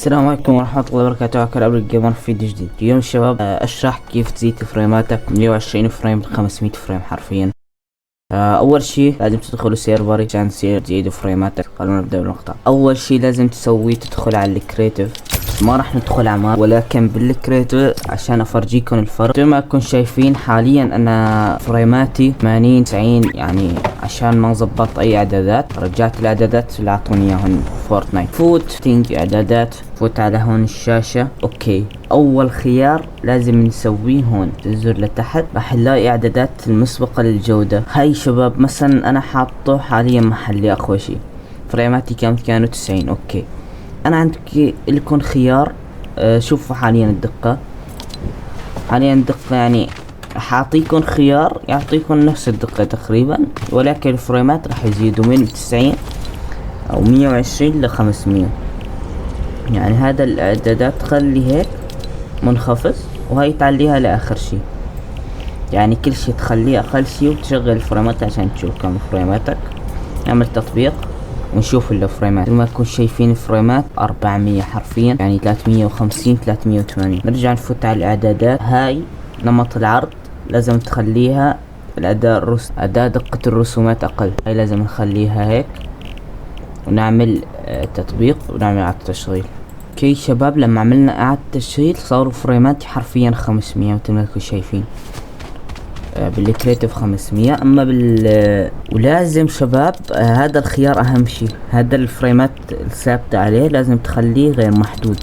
السلام عليكم ورحمة الله وبركاته. هاكر أبريك جيمر في فيديو جديد. اليوم شباب أشرح كيف تزيد فريماتك 120 فريم ل 500 فريم حرفيا. أول شي لازم تدخلوا سيرفري عشان تزيدوا فريماتك. خلونا نبدأ بالمقطع. أول شي لازم تسويه تدخل على الكريتيف، ما راح ندخل على ماب ولكن بالكريتيف عشان أفرجيكم الفرق. زي ما تكون شايفين حاليا أنا فريماتي 80 90، يعني عشان ما ظبطت أي إعدادات. رجعت الإعدادات اللي أعطوني إياهن فورتنايت. فوت تنج إعدادات، فوت على هون الشاشة. اوكي، اول خيار لازم نسويه هون تنزل لتحت، راح نلاقي اعدادات المسبقة للجودة. هاي شباب مثلا انا حاطه حاليا محلي اقوى شي، فريماتي كانوا 90. اوكي، انا عندك لكم خيار. شوفوا حاليا الدقة، يعني حاعطيكم خيار يعطيكم نفس الدقة تقريبا، ولكن الفريمات راح يزيدوا من 90 او 120 ل 500. يعني هذا الاعدادات تخلي هيك منخفض، وهي تعليها لاخر شي، يعني كل شي تخليه اقل شي وتشغل الفريمات عشان تشوف كم فريماتك. نعمل تطبيق ونشوف الفريمات. زي ما تكون شايفين الفريمات 400 حرفيا، يعني 350 380. نرجع نفوت على الاعدادات. هاي نمط العرض لازم تخليها الاداء اداء دقة الرسومات اقل، هاي لازم نخليها هيك، ونعمل تطبيق ونعمل اعادة تشغيل. اوكي شباب، لما عملنا اعادة تشغيل صاروا فريمات حرفيا 500 مثل ما انتم شايفين. بالكريتيف 500. اما ولازم شباب هذا الخيار اهم شي، هذا الفريمات الثابتة عليه لازم تخليه غير محدود،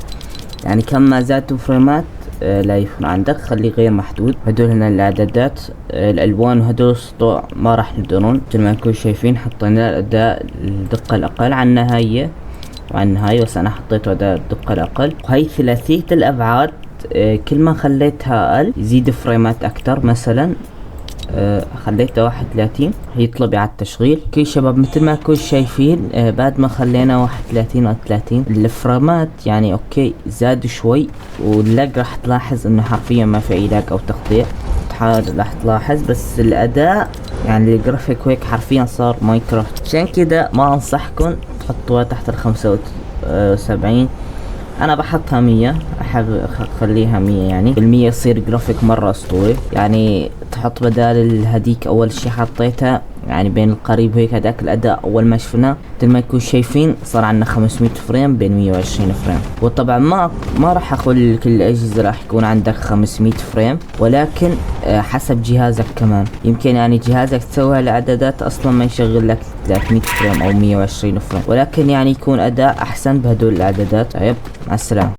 يعني كم ما زادتوا فريمات لا يكون عندك، خليه غير محدود. هدول هنا الاعدادات، الالوان وهدول السطوع ما راح ندرون. مثل ما انكم شايفين حطينا الاداء الدقة الاقل عن النهاية وعن هاي، بس انا حطيته اداء الدقة الاقل. وهي ثلاثية الابعاد، كل ما خليتها اقل يزيد فريمات اكتر. مثلا خليته 31 هيطلب على التشغيل. اوكي شباب، مثل ما كنتم شايفين بعد ما خلينا 31 او 30 الفريمات يعني اوكي زادوا شوي، واللاج راح تلاحظ انه حرفيا ما في اي لاج او تقطيع، راح تلاحظ. بس الاداء يعني الجرافيك هيك حرفيا صار ماينكرافت، عشان كده ما انصحكم تحطوها تحت ال 75. انا بحطها 100، احب اخليها 100، يعني بالمية يصير جرافيك مرة اسطوري. يعني تحط بدال الهديك اول شي حطيتها يعني بين القريب هيك، هداك الاداء اول ما شفناه مثل ما يكون شايفين صار عندنا 500 فريم بين 120 فريم. وطبعا ما راح اقول كل الاجهزة راح يكون عندك 500 فريم، ولكن حسب جهازك كمان. يمكن يعني جهازك تسوي الاعدادات اصلا ما يشغل لك 300 فريم او 120 فريم، ولكن يعني يكون اداء احسن بهدول الاعدادات. طيب، مع السلامة.